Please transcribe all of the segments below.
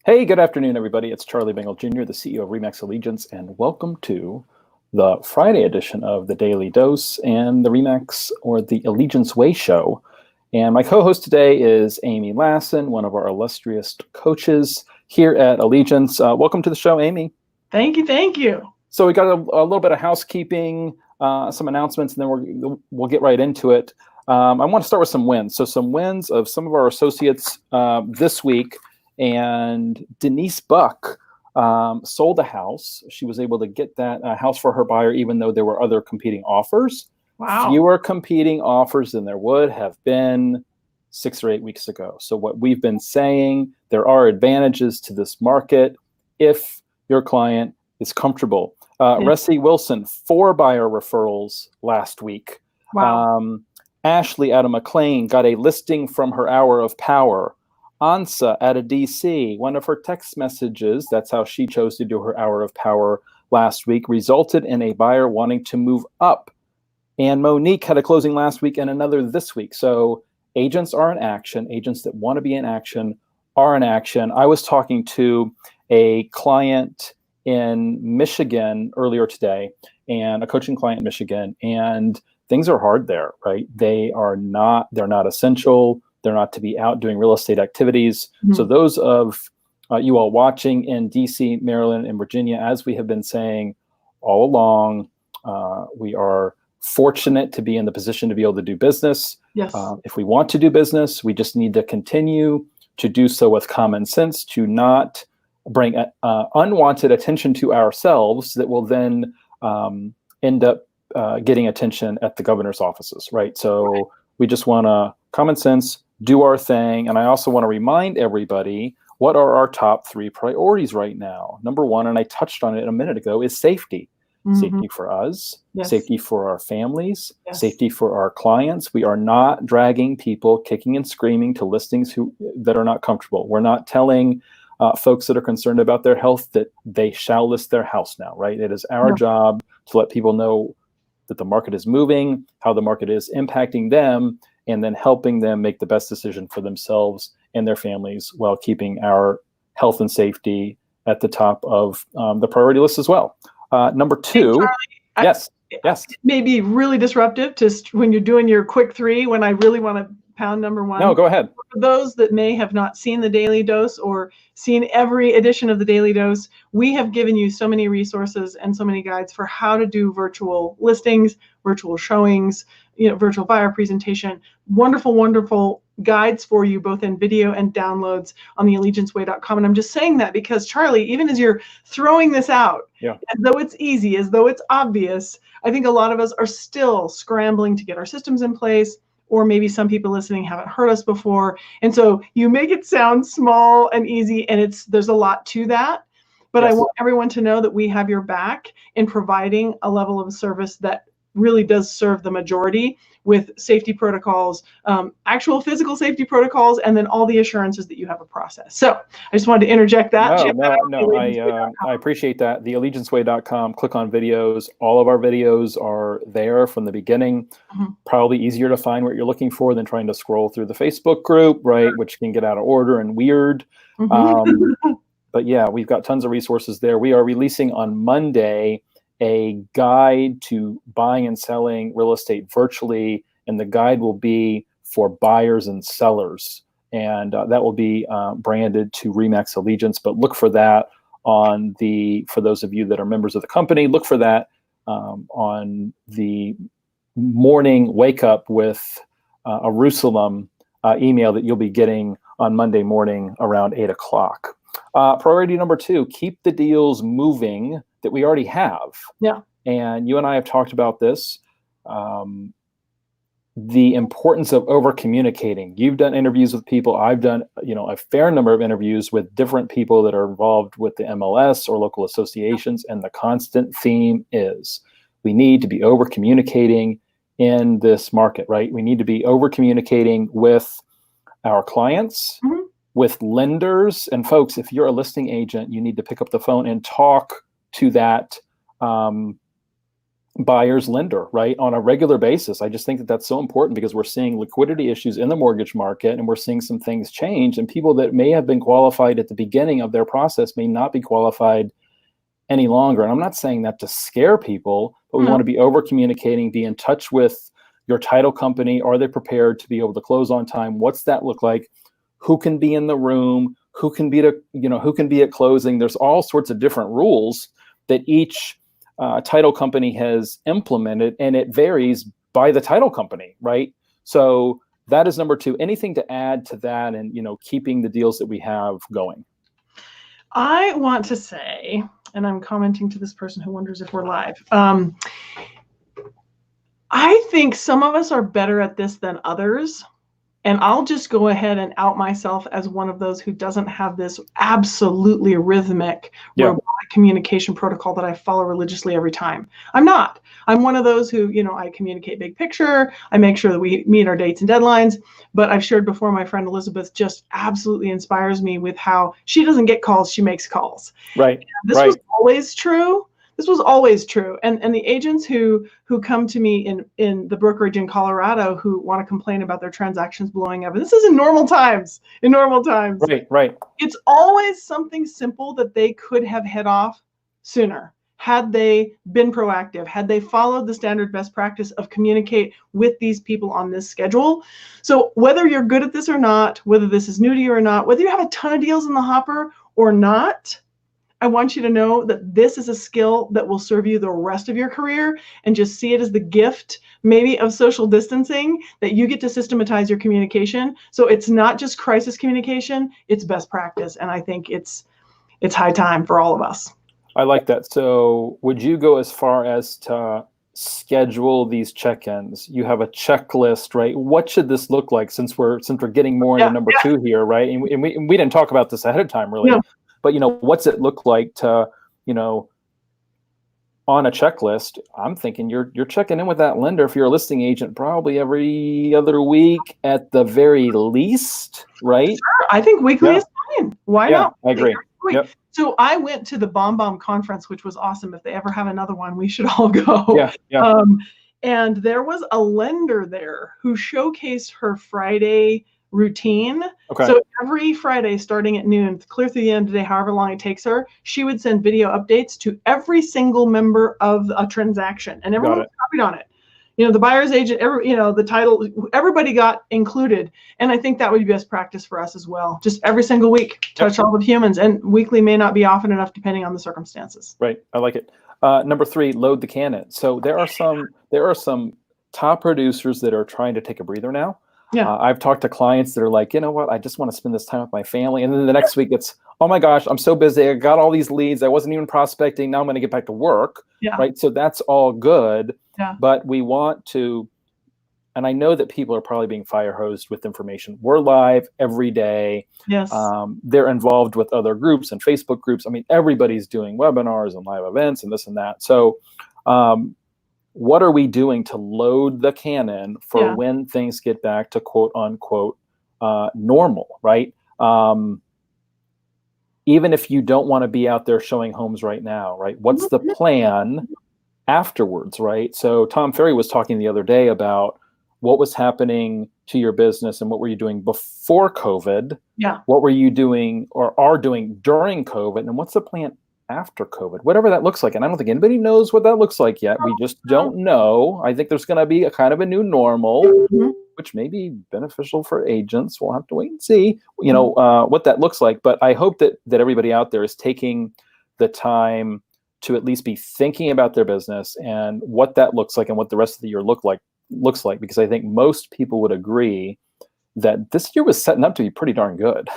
Hey, good afternoon, everybody. It's Charlie Bengel Jr., the CEO of Remax Allegiance, and welcome to the Friday edition of the Daily Dose and the Remax or the Allegiance Way show. And my co-host today is Amy Lassen, one of our illustrious coaches here at Allegiance. Welcome to the show, Amy. Thank you. Thank you. So we got a little bit of housekeeping, some announcements, and then we'll get right into it. I want to start with some wins. So some wins of some of our associates this week. And Denise Buck sold a house. She was able to get that house for her buyer, even though there were other competing offers. Wow. Fewer competing offers than there would have been 6 or 8 weeks ago. So what we've been saying, there are advantages to this market if your client is comfortable. Ressie Wilson, 4 buyer referrals last week. Wow. Ashley out of McLean got a listing from her hour of power. Ansa out of DC, one of her text messages, that's how she chose to do her hour of power last week, resulted in a buyer wanting to move up. And Monique had a closing last week and another this week. So agents are in action. Agents that want to be in action are in action. I was talking to a client in Michigan earlier today, and a coaching client in Michigan, and things are hard there, right? They're not essential. They're not to be out doing real estate activities. Mm-hmm. So those of you all watching in DC, Maryland, and Virginia, as we have been saying all along, we are fortunate to be in the position to be able to do business. Yes. If we want to do business, we just need to continue to do so with common sense, to not bring unwanted attention to ourselves that will then end up getting attention at the governor's offices, right? So we just want to common sense, do our thing. And I also want to remind everybody, what are our top 3 priorities right now? Number 1, and I touched on it a minute ago, is safety. Mm-hmm. Safety for us, yes. Safety for our families, yes. Safety for our clients. We are not dragging people kicking and screaming to listings that are not comfortable. We're not telling folks that are concerned about their health that they shall list their house now, right? It is our job to let people know that the market is moving, how the market is impacting them, and then helping them make the best decision for themselves and their families while keeping our health and safety at the top of the priority list as well. Number 2, hey, Charlie, yes. It may be really disruptive to when you're doing your quick 3, when I really want to pound number 1. No, go ahead. For those that may have not seen the Daily Dose or seen every edition of the Daily Dose, we have given you so many resources and so many guides for how to do virtual listings, virtual showings, virtual buyer presentation, wonderful guides for you, both in video and downloads on the allegianceway.com. And I'm just saying that because, Charlie, even as you're throwing this out, as though it's easy, as though it's obvious, I think a lot of us are still scrambling to get our systems in place, or maybe some people listening haven't heard us before. And so you make it sound small and easy, and there's a lot to that. But yes. I want everyone to know that we have your back in providing a level of service that really does serve the majority, with safety protocols, actual physical safety protocols, and then all the assurances that you have a process. So I just wanted to interject that. I appreciate that. The allegianceway.com, click on videos. All of our videos are there from the beginning. Mm-hmm. Probably easier to find what you're looking for than trying to scroll through the Facebook group, right? Which can get out of order and weird. Mm-hmm. But yeah, we've got tons of resources there. We are releasing on Monday a guide to buying and selling real estate virtually, and the guide will be for buyers and sellers, and that will be branded to Remax Allegiance. But look for that for those of you that are members of the company, look for that on the morning wake up with a Jerusalem email that you'll be getting on Monday morning around 8 o'clock. Priority number 2, keep the deals moving that we already have. Yeah. And you and I have talked about this, the importance of over communicating. You've done interviews with people. I've done, a fair number of interviews with different people that are involved with the MLS or local associations. And the constant theme is we need to be over communicating in this market, right? We need to be over communicating with our clients, mm-hmm. with lenders. And folks, if you're a listing agent, you need to pick up the phone and talk to that buyer's lender, right, on a regular basis. I just think that that's so important because we're seeing liquidity issues in the mortgage market, and we're seeing some things change, and people that may have been qualified at the beginning of their process may not be qualified any longer. And I'm not saying that to scare people, but we want to be over communicating, be in touch with your title company. Are they prepared to be able to close on time? What's that look like? Who can be in the room? Who can be who can be at closing? There's all sorts of different rules that each title company has implemented, and it varies by the title company, right? So that is number two. Anything to add to that, and keeping the deals that we have going? I want to say, and I'm commenting to this person who wonders if we're live. I think some of us are better at this than others. And I'll just go ahead and out myself as one of those who doesn't have this absolutely rhythmic robotic communication protocol that I follow religiously every time. I'm not. I'm one of those who, I communicate big picture. I make sure that we meet our dates and deadlines. But I've shared before, my friend Elizabeth just absolutely inspires me with how she doesn't get calls, she makes calls. Right. And this was always true. This was always true. And the agents who come to me in the brokerage in Colorado who want to complain about their transactions blowing up, and this is in normal times. Right. It's always something simple that they could have head off sooner had they been proactive, had they followed the standard best practice of communicate with these people on this schedule. So whether you're good at this or not, whether this is new to you or not, whether you have a ton of deals in the hopper or not, I want you to know that this is a skill that will serve you the rest of your career, and just see it as the gift maybe of social distancing, that you get to systematize your communication. So it's not just crisis communication, it's best practice. And I think it's high time for all of us. I like that. So would you go as far as to schedule these check-ins? You have a checklist, right? What should this look like, since we're getting more into number two here, right? And we didn't talk about this ahead of time, really. Yeah. But what's it look like to, on a checklist? I'm thinking you're checking in with that lender, if you're a listing agent, probably every other week at the very least, right? Sure. I think weekly is fine. Why not? I agree. Yep. So I went to the BombBomb conference, which was awesome. If they ever have another one, we should all go. Yeah. And there was a lender there who showcased her Friday routine. Okay. So every Friday, starting at noon, clear through the end of the day, however long it takes her, she would send video updates to every single member of a transaction, and everyone was copied on it. The buyer's agent, the title, everybody got included. And I think that would be best practice for us as well. Just every single week, touch all the humans, and weekly may not be often enough depending on the circumstances. Right. I like it. Number three, load the cannon. So there are some top producers that are trying to take a breather now. Yeah. I've talked to clients that are like, you know what, I just want to spend this time with my family. And then the next week it's, oh my gosh, I'm so busy. I got all these leads. I wasn't even prospecting. Now I'm going to get back to work. Yeah. Right. So that's all good. Yeah. But we want to, and I know that people are probably being fire hosed with information. We're live every day. Yes. They're involved with other groups and Facebook groups. I mean, everybody's doing webinars and live events and this and that. So, what are we doing to load the cannon for when things get back to quote unquote normal, right? Even if you don't want to be out there showing homes right now, right? What's the plan afterwards, right? So Tom Ferry was talking the other day about what was happening to your business and what were you doing before COVID? Yeah. What were you doing or are doing during COVID? And what's the plan after COVID, whatever that looks like? And I don't think anybody knows what that looks like yet. We just don't know. I think there's going to be a kind of a new normal, which may be beneficial for agents. We'll have to wait and see, what that looks like. But I hope that everybody out there is taking the time to at least be thinking about their business and what that looks like and what the rest of the year looks like, because I think most people would agree that this year was setting up to be pretty darn good.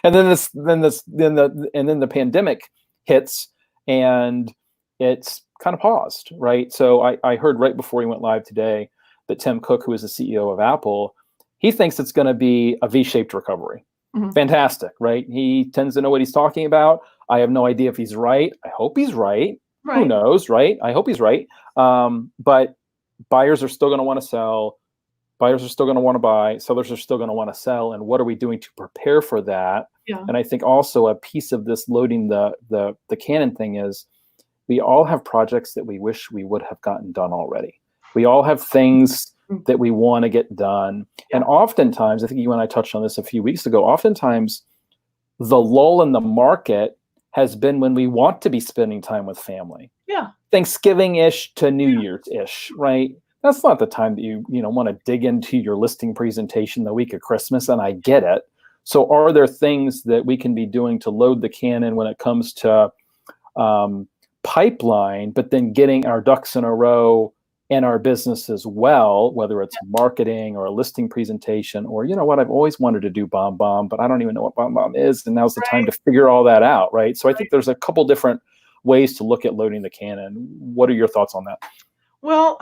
And then the pandemic hits and it's kind of paused, right? So I heard right before he went live today that Tim Cook, who is the CEO of Apple, he thinks it's going to be a V-shaped recovery. Mm-hmm. Fantastic, right? He tends to know what he's talking about. I have no idea if he's right. I hope he's right. Who knows, right? I hope he's right. But buyers are still going to want to sell. Buyers are still going to want to buy. Sellers are still going to want to sell. And what are we doing to prepare for that? Yeah. And I think also a piece of this loading the cannon thing is we all have projects that we wish we would have gotten done already. We all have things that we want to get done. And oftentimes, I think you and I touched on this a few weeks ago, oftentimes the lull in the market has been when we want to be spending time with family. Yeah. Thanksgiving-ish to New Year's-ish, right? That's not the time that you want to dig into your listing presentation the week of Christmas, and I get it. So are there things that we can be doing to load the cannon when it comes to pipeline, but then getting our ducks in a row in our business as well, whether it's marketing or a listing presentation, or, you know what, I've always wanted to do BombBomb, but I don't even know what BombBomb is, and now's the time to figure all that out, right? So I think there's a couple different ways to look at loading the cannon. What are your thoughts on that? Well,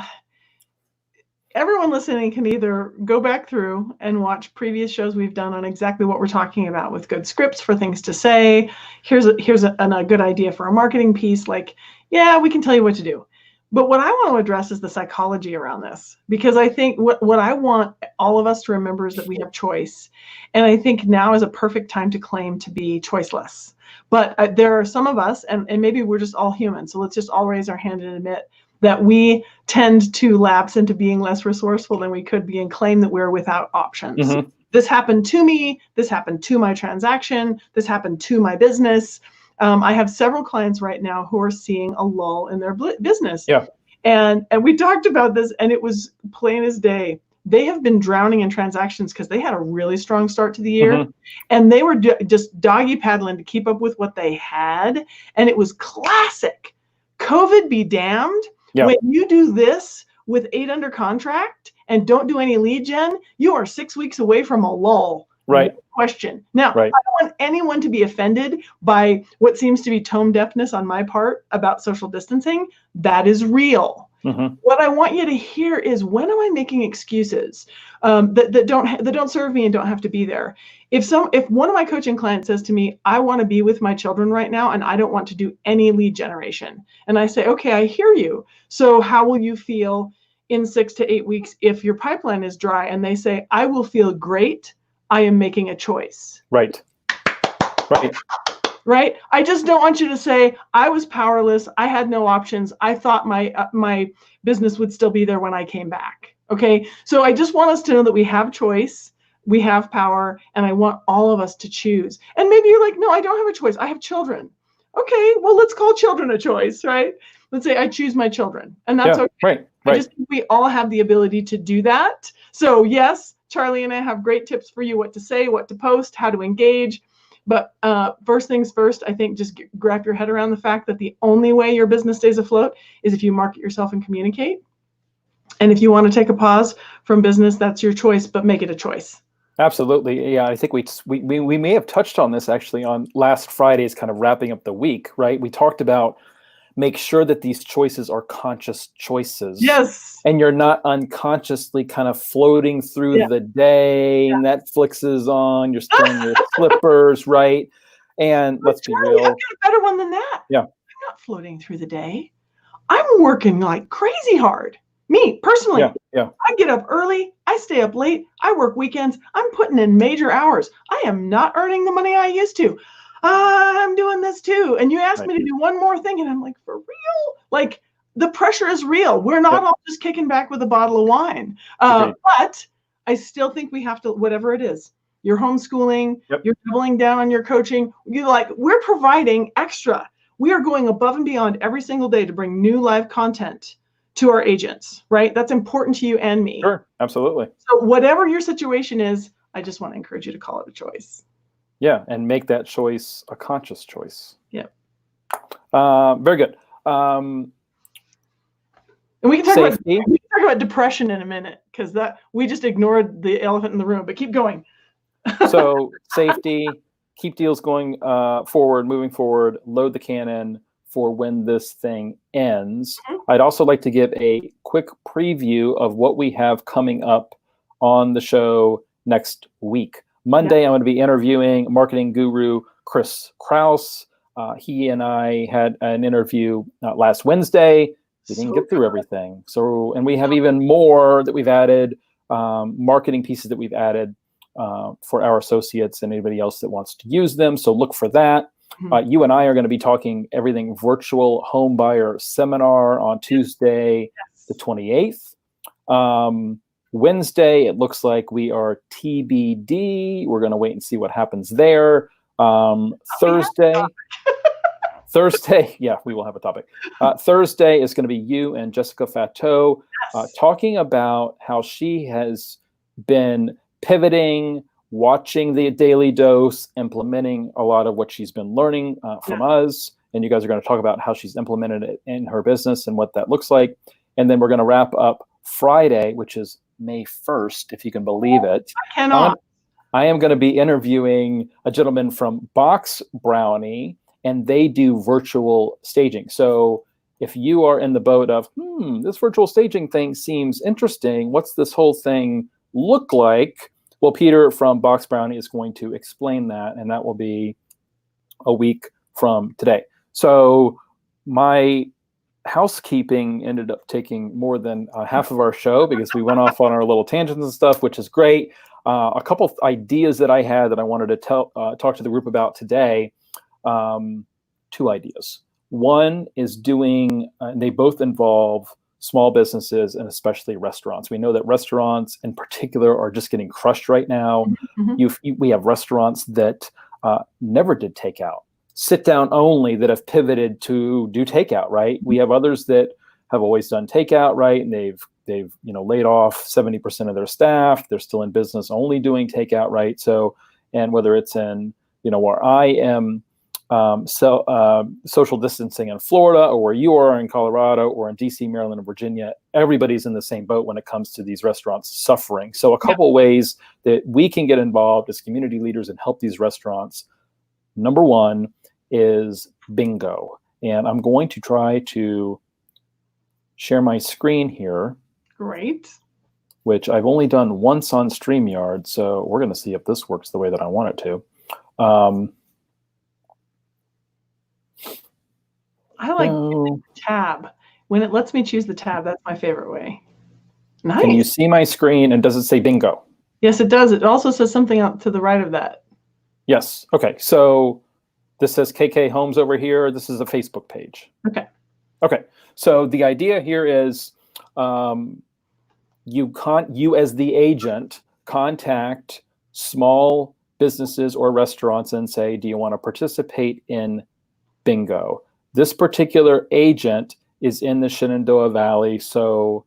everyone listening can either go back through and watch previous shows we've done on exactly what we're talking about, with good scripts for things to say. Here's a good idea for a marketing piece. Like, yeah, we can tell you what to do. But what I want to address is the psychology around this, because I think what I want all of us to remember is that we have choice. And I think now is a perfect time to claim to be choiceless. But there are some of us, and maybe we're just all human, so let's just all raise our hand and admit that we tend to lapse into being less resourceful than we could be and claim that we're without options. Mm-hmm. This happened to me. This happened to my transaction. This happened to my business. I have several clients right now who are seeing a lull in their business. Yeah. And we talked about this, and it was plain as day. They have been drowning in transactions because they had a really strong start to the year. Mm-hmm. And they were just doggy paddling to keep up with what they had. And it was classic. COVID be damned. Yeah. When you do this with 8 under contract and don't do any lead gen, you are 6 weeks away from a lull. Right. No question. Now, I don't want anyone to be offended by what seems to be tone deafness on my part about social distancing. That is real. Mm-hmm. What I want you to hear is, when am I making excuses that don't serve me and don't have to be there? If one of my coaching clients says to me, I want to be with my children right now and I don't want to do any lead generation, and I say, okay, I hear you. So how will you feel in 6 to 8 weeks if your pipeline is dry? And they say, I will feel great. I am making a choice. Right. Right. I just don't want you to say, I was powerless. I had no options. I thought my business would still be there when I came back. Okay. So I just want us to know that we have choice, we have power, and I want all of us to choose. And maybe you're like, no, I don't have a choice. I have children. Okay. Well, let's call children a choice, right? Let's say I choose my children, and that's okay. Right. I just think we all have the ability to do that. So yes, Charlie and I have great tips for you, what to say, what to post, how to engage. But first things first, I think just wrap your head around the fact that the only way your business stays afloat is if you market yourself and communicate. And if you want to take a pause from business, that's your choice, but make it a choice. Absolutely. Yeah, I think we may have touched on this actually on last Friday's kind of wrapping up the week, right? We talked about make sure that these choices are conscious choices. Yes. And you're not unconsciously kind of floating through the day. Yeah. Netflix is on, you're still in your slippers, right? And let's be real. I've got a better one than that. Yeah. I'm not floating through the day. I'm working like crazy hard. Me, personally. Yeah. I get up early. I stay up late. I work weekends. I'm putting in major hours. I am not earning the money I used to. I'm doing this too. And you asked me to do one more thing, and I'm like, for real? Like, the pressure is real. We're not all just kicking back with a bottle of wine. But I still think we have to, whatever it is, you're homeschooling, you're doubling down on your coaching, we're providing extra. We are going above and beyond every single day to bring new live content to our agents, right? That's important to you and me. Sure, absolutely. So whatever your situation is, I just want to encourage you to call it a choice. Yeah, and make that choice a conscious choice. Yeah. Very good. And we can talk about depression in a minute, because we just ignored the elephant in the room. But keep going. So safety, keep deals going forward, moving forward. Load the cannon for when this thing ends. Mm-hmm. I'd also like to give a quick preview of what we have coming up on the show next week. Monday, I'm going to be interviewing marketing guru Chris Kraus. He and I had an interview last Wednesday. We didn't get through everything. And we have even more that we've added, marketing pieces that we've added for our associates and anybody else that wants to use them. So look for that. Mhm. You and I are going to be talking everything virtual home buyer seminar on Tuesday, the Yes. 28th. Wednesday, it looks like we are TBD. We're going to wait and see what happens there. We have Thursday, yeah, we will have a topic. Thursday is going to be you and Jessica Fateau yes. talking about how she has been pivoting, watching the Daily Dose, implementing a lot of what she's been learning from Yeah. us. And you guys are going to talk about how she's implemented it in her business and what that looks like. And then we're going to wrap up Friday, which is May 1st, if you can believe it. I cannot. I am going to be interviewing a gentleman from Box Brownie, and they do virtual staging. So if you are in the boat of, this virtual staging thing seems interesting, what's this whole thing look like? Well, Peter from Box Brownie is going to explain that, and that will be a week from today. So my housekeeping ended up taking more than half of our show because we went off on our little tangents and stuff, which is great. A couple of ideas that I had that I wanted to talk to the group about today. Two ideas. One is doing, they both involve small businesses and especially restaurants. We know that restaurants in particular are just getting crushed right now. Mhm. We have restaurants that never did takeout, sit down only, that have pivoted to do takeout, right? We have others that have always done takeout, right? And they've laid off 70% of their staff. They're still in business only doing takeout, right? So, and whether it's in, where I am social distancing in Florida, or where you are in Colorado, or in DC, Maryland, and Virginia, everybody's in the same boat when it comes to these restaurants suffering. So a couple ways that we can get involved as community leaders and help these restaurants. Number one is bingo. And I'm going to try to share my screen here. Great. Which I've only done once on StreamYard, so we're going to see if this works the way that I want it to. I like the tab. When it lets me choose the tab, that's my favorite way. Nice. Can you see my screen, and does it say bingo? Yes, it does. It also says something out to the right of that. Yes. Okay. So this says KK Homes over here. This is a Facebook page. Okay. Okay. So the idea here is you as the agent contact small businesses or restaurants and say, do you want to participate in bingo? This particular agent is in the Shenandoah Valley. So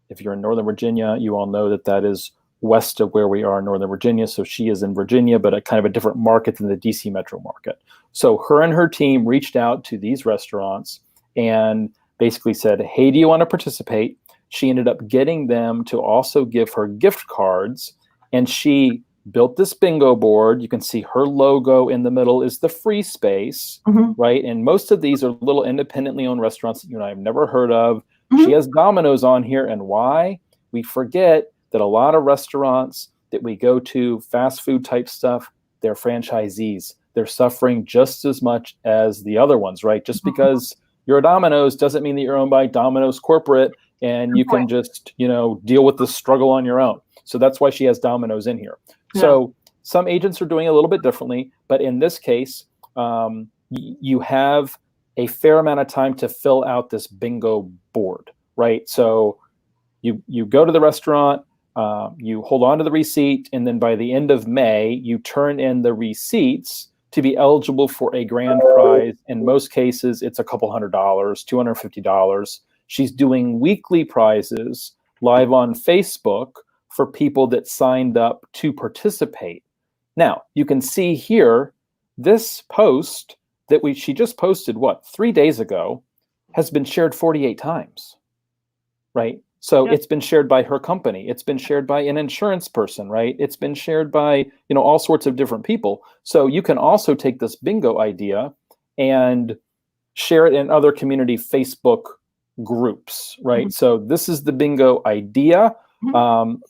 if you're in Northern Virginia, you all know that that is west of where we are in Northern Virginia. So she is in Virginia, but a kind of a different market than the DC metro market. So her and her team reached out to these restaurants and basically said, hey, do you want to participate? She ended up getting them to also give her gift cards, and she built this bingo board. You can see her logo in the middle is the free space, right? And most of these are little independently owned restaurants that you and I have never heard of. She has Domino's on here. And why? We forget that a lot of restaurants that we go to, fast food type stuff, they're franchisees. They're suffering just as much as the other ones, right? Just because you're a Domino's doesn't mean that you're owned by Domino's corporate and you can just, deal with the struggle on your own. So that's why she has Domino's in here. Yeah. So some agents are doing a little bit differently, but in this case, you have a fair amount of time to fill out this bingo board, right? So you go to the restaurant, you hold on to the receipt, and then by the end of May, you turn in the receipts to be eligible for a grand prize. In most cases, it's a couple $100, $250. She's doing weekly prizes live on Facebook for people that signed up to participate. Now, you can see here, this post that she just posted, 3 days ago, has been shared 48 times, right? So it's been shared by her company. It's been shared by an insurance person, right? It's been shared by, all sorts of different people. So you can also take this bingo idea and share it in other community Facebook groups, right? So this is the bingo idea.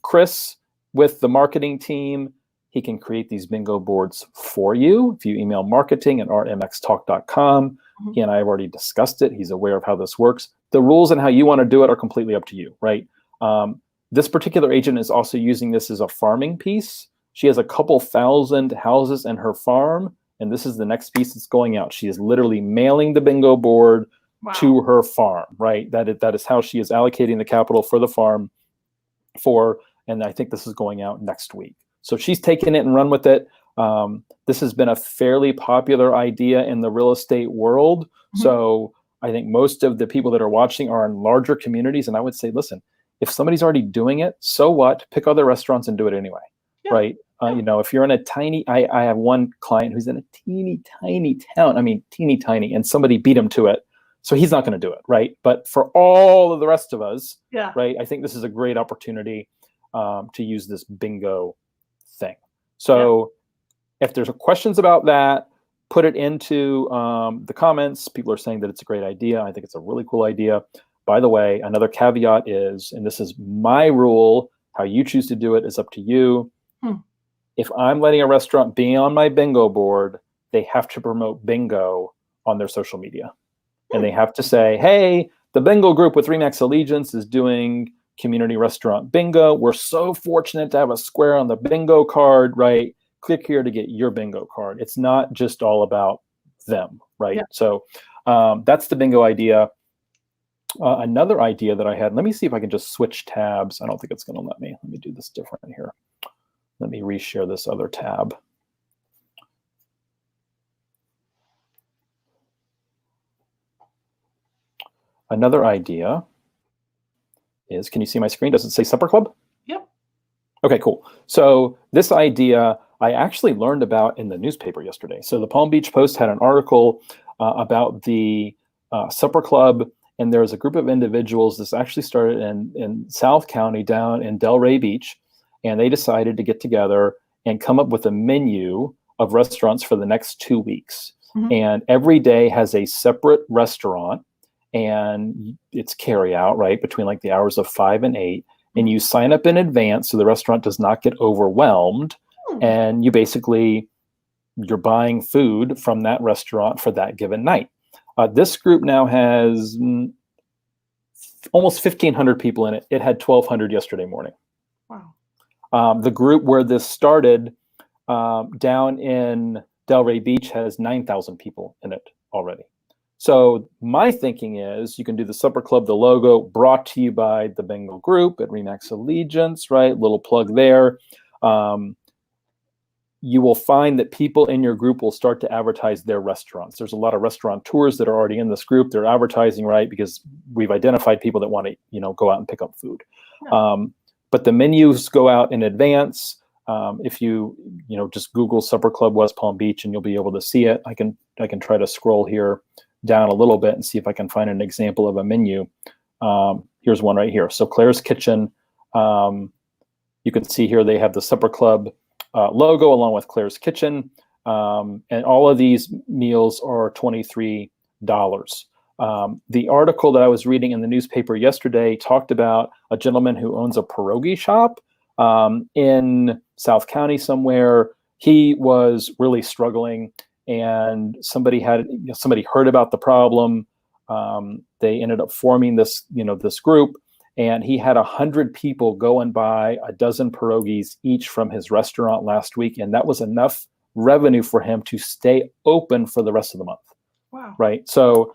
Chris, with the marketing team, he can create these bingo boards for you. If you email marketing@rmxtalk.com, he and I have already discussed it. He's aware of how this works. The rules and how you want to do it are completely up to you, right? This particular agent is also using this as a farming piece. She has a couple thousand houses in her farm, and this is the next piece that's going out. She is literally mailing the bingo board to her farm, right? That is how she is allocating the capital for the farm and I think this is going out next week. So she's taken it and run with it. This has been a fairly popular idea in the real estate world. So I think most of the people that are watching are in larger communities. And I would say, listen, if somebody's already doing it, so what? Pick other restaurants and do it anyway, right? You know, if you're in a tiny, I have one client who's in a teeny tiny town. I mean, teeny tiny, and somebody beat him to it. So he's not going to do it, right? But for all of the rest of us, right, I think this is a great opportunity to use this bingo thing. So if there's questions about that, put it into the comments. People are saying that it's a great idea. I think it's a really cool idea. By the way, another caveat is, and this is my rule, how you choose to do it is up to you. If I'm letting a restaurant be on my bingo board, they have to promote bingo on their social media. And they have to say, hey, the Bengel group with Remax Allegiance is doing community restaurant bingo. We're so fortunate to have a square on the bingo card, right? Click here to get your bingo card. It's not just all about them, right? So that's the bingo idea. Another idea that I had, let me see if I can just switch tabs. I don't think it's going to let me. Let me do this different here. Let me reshare this other tab. Another idea is, can you see my screen? Does it say Supper Club? Yep. Okay, cool. So this idea I actually learned about in the newspaper yesterday. So the Palm Beach Post had an article about the Supper Club, and there's a group of individuals. This actually started in South County down in Delray Beach, and they decided to get together and come up with a menu of restaurants for the next 2 weeks. And every day has a separate restaurant, and it's carry out, right, between like the hours of 5 and 8. And you sign up in advance so the restaurant does not get overwhelmed. And you basically, you're buying food from that restaurant for that given night. This group now has almost 1,500 people in it. It had 1,200 yesterday morning. Wow. The group where this started down in Delray Beach has 9,000 people in it already. So my thinking is you can do the Supper Club, the logo, brought to you by the Bengel Group at Remax Allegiance, right? Little plug there. You will find that people in your group will start to advertise their restaurants. There's a lot of restaurateurs that are already in this group. They're advertising, right? Because we've identified people that want to, you know, go out and pick up food. But the menus go out in advance. If you just Google Supper Club West Palm Beach, and you'll be able to see it. I can try to scroll here down a little bit and see if I can find an example of a menu. Here's one right here. So Claire's Kitchen. You can see here they have the Supper Club logo along with Claire's Kitchen. And all of these meals are $23. The article that I was reading in the newspaper yesterday talked about a gentleman who owns a pierogi shop in South County somewhere. He was really struggling, and somebody heard about the problem. They ended up forming this group, and he had 100 people go and buy a dozen pierogies each from his restaurant last week, and that was enough revenue for him to stay open for the rest of the month. Wow. Right. So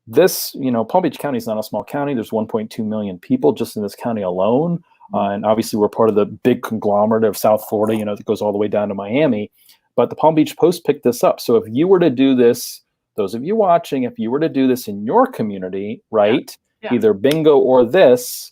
this, Palm Beach County is not a small county. There's 1.2 million people just in this county alone. And obviously we're part of the big conglomerate of South Florida, that goes all the way down to Miami. But the Palm Beach Post picked this up. So if you were to do this, those of you watching, if you were to do this in your community, right, either bingo or this,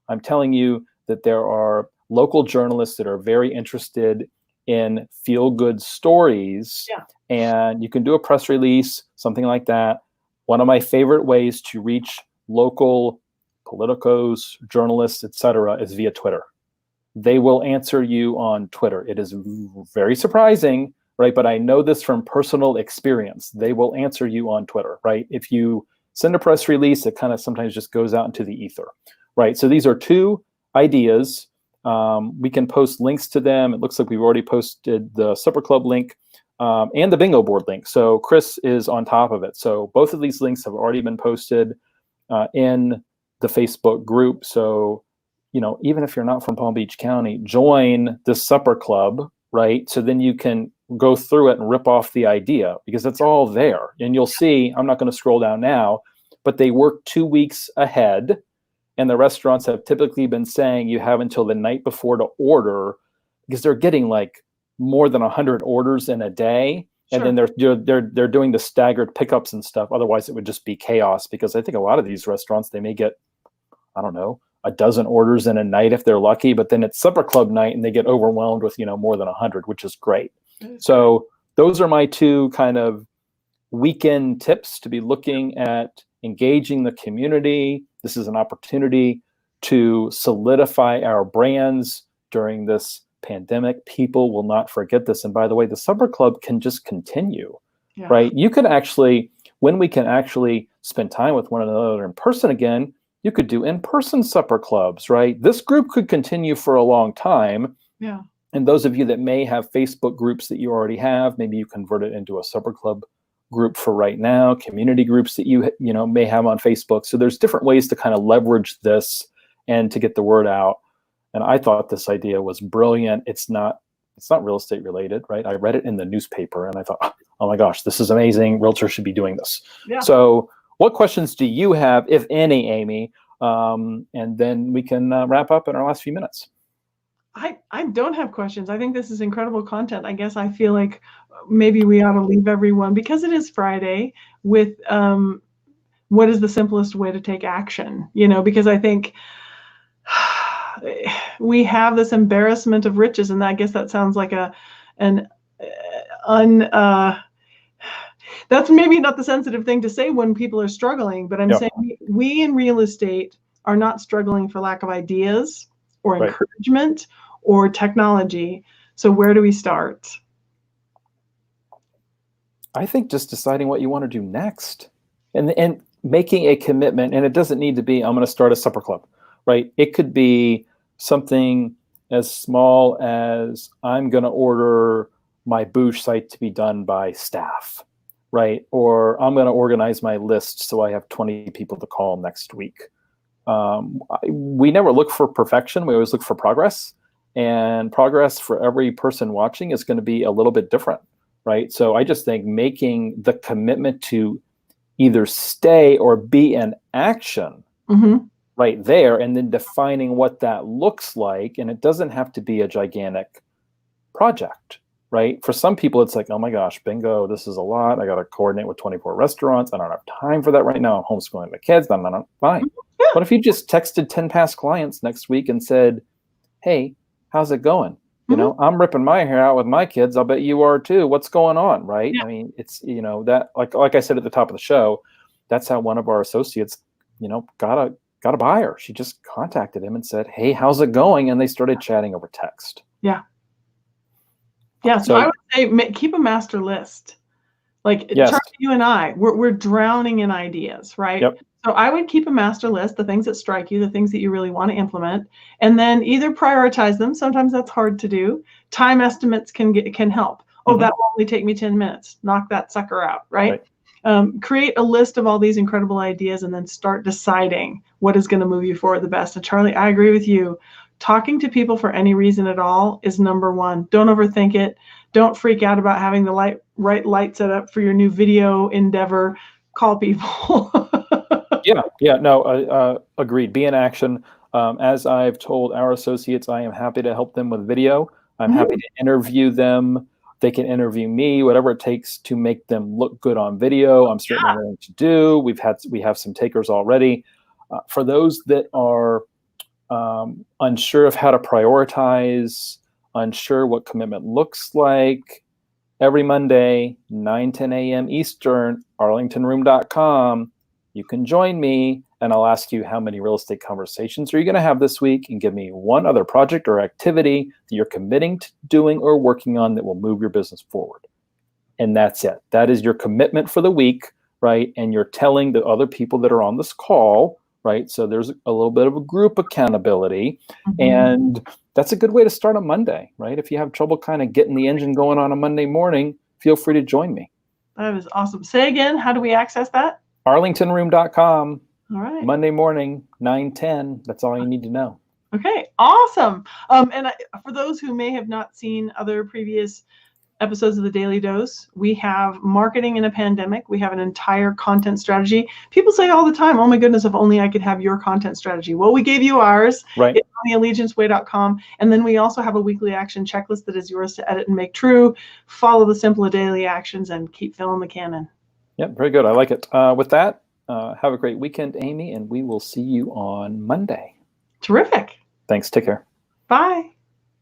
I'm telling you that there are local journalists that are very interested in feel-good stories. And you can do a press release, something like that. One of my favorite ways to reach local politicos, journalists, etc., is via Twitter. They will answer you on Twitter. It is very surprising, right? But I know this from personal experience. They will answer you on Twitter, right? If you send a press release, it kind of sometimes just goes out into the ether, right? So these are two ideas. We can post links to them. It looks like we've already posted the Supper Club link and the bingo board link. So Chris is on top of it. So both of these links have already been posted in the Facebook group. So, even if you're not from Palm Beach County, join the Supper Club, right? So then you can go through it and rip off the idea, because it's all there. And you'll see, I'm not going to scroll down now, but they work 2 weeks ahead. And the restaurants have typically been saying you have until the night before to order, because they're getting like more than 100 orders in a day. Sure. And then they're doing the staggered pickups and stuff. Otherwise, it would just be chaos, because I think a lot of these restaurants, they may get, I don't know, a dozen orders in a night if they're lucky, but then it's supper club night and they get overwhelmed with, more than 100, which is great. So those are my two kind of weekend tips to be looking at engaging the community. This is an opportunity to solidify our brands during this pandemic. People will not forget this. And by the way, the supper club can just continue, right? You can actually, when we can actually spend time with one another in person again, you could do in-person supper clubs, right? This group could continue for a long time. Yeah. And those of you that may have Facebook groups that you already have, maybe you convert it into a supper club group for right now, community groups that you may have on Facebook. So there's different ways to kind of leverage this and to get the word out. And I thought this idea was brilliant. It's not real estate related, right? I read it in the newspaper and I thought, oh my gosh, this is amazing. Realtors should be doing this. Yeah. So what questions do you have, if any, Amy? And then we can wrap up in our last few minutes. I don't have questions. I think this is incredible content. I guess I feel like maybe we ought to leave everyone, because it is Friday, with what is the simplest way to take action? Because I think we have this embarrassment of riches, and I guess that sounds like that's maybe not the sensitive thing to say when people are struggling, but I'm saying we in real estate are not struggling for lack of ideas or encouragement or technology. So where do we start? I think just deciding what you want to do next and making a commitment. And it doesn't need to be, I'm going to start a supper club, right? It could be something as small as, I'm going to order my Boosh site to be done by staff, right? Or I'm going to organize my list so I have 20 people to call next week. We never look for perfection. We always look for progress. And progress for every person watching is going to be a little bit different, right? So I just think making the commitment to either stay or be in action right there, and then defining what that looks like. And it doesn't have to be a gigantic project, right? For some people, it's like, oh my gosh, bingo, this is a lot. I got to coordinate with 24 restaurants. I don't have time for that right now. I'm homeschooling the kids. I'm fine. But if you just texted 10 past clients next week and said, hey, how's it going? I'm ripping my hair out with my kids. I'll bet you are too. What's going on, right? Yeah. I mean, it's, that, like I said at the top of the show, that's how one of our associates, got a buyer. She just contacted him and said, hey, how's it going? And they started chatting over text. Yeah. Yeah. So I would say keep a master list. Like Charlie, you and I, we're drowning in ideas, right? Yep. So I would keep a master list, the things that strike you, the things that you really want to implement, and then either prioritize them. Sometimes that's hard to do. Time estimates can help. Oh, that will only take me 10 minutes. Knock that sucker out, right? Create a list of all these incredible ideas and then start deciding what is going to move you forward the best. And Charlie, I agree with you. Talking to people for any reason at all is number one. Don't overthink it. Don't freak out about having the right light set up for your new video endeavor. Call people. Agreed. Be in action. As I've told our associates, I am happy to help them with video. I'm happy to interview them. They can interview me, whatever it takes to make them look good on video. I'm certainly willing to do. We have some takers already. For those that are unsure of how to prioritize, unsure what commitment looks like, every Monday, 9-10 a.m. Eastern, arlingtonroom.com. You can join me, and I'll ask you how many real estate conversations are you going to have this week, and give me one other project or activity that you're committing to doing or working on that will move your business forward. And that's it. That is your commitment for the week, right? And you're telling the other people that are on this call, right? So there's a little bit of a group accountability, and that's a good way to start on Monday, right? If you have trouble kind of getting the engine going on a Monday morning, feel free to join me. That is awesome. Say again, how do we access that? arlingtonroom.com. All right. Monday morning, 9-10. That's all you need to know. Okay, awesome. And for those who may have not seen other previous episodes of the Daily Dose. We have marketing in a pandemic. We have an entire content strategy. People say all the time, oh my goodness, if only I could have your content strategy. Well, we gave you ours. Right. It's on theallegianceway.com. And then we also have a weekly action checklist that is yours to edit and make true. Follow the simple daily actions and keep filling the cannon. Yep, very good. I like it. With that, have a great weekend, Amy, and we will see you on Monday. Terrific. Thanks. Take care. Bye.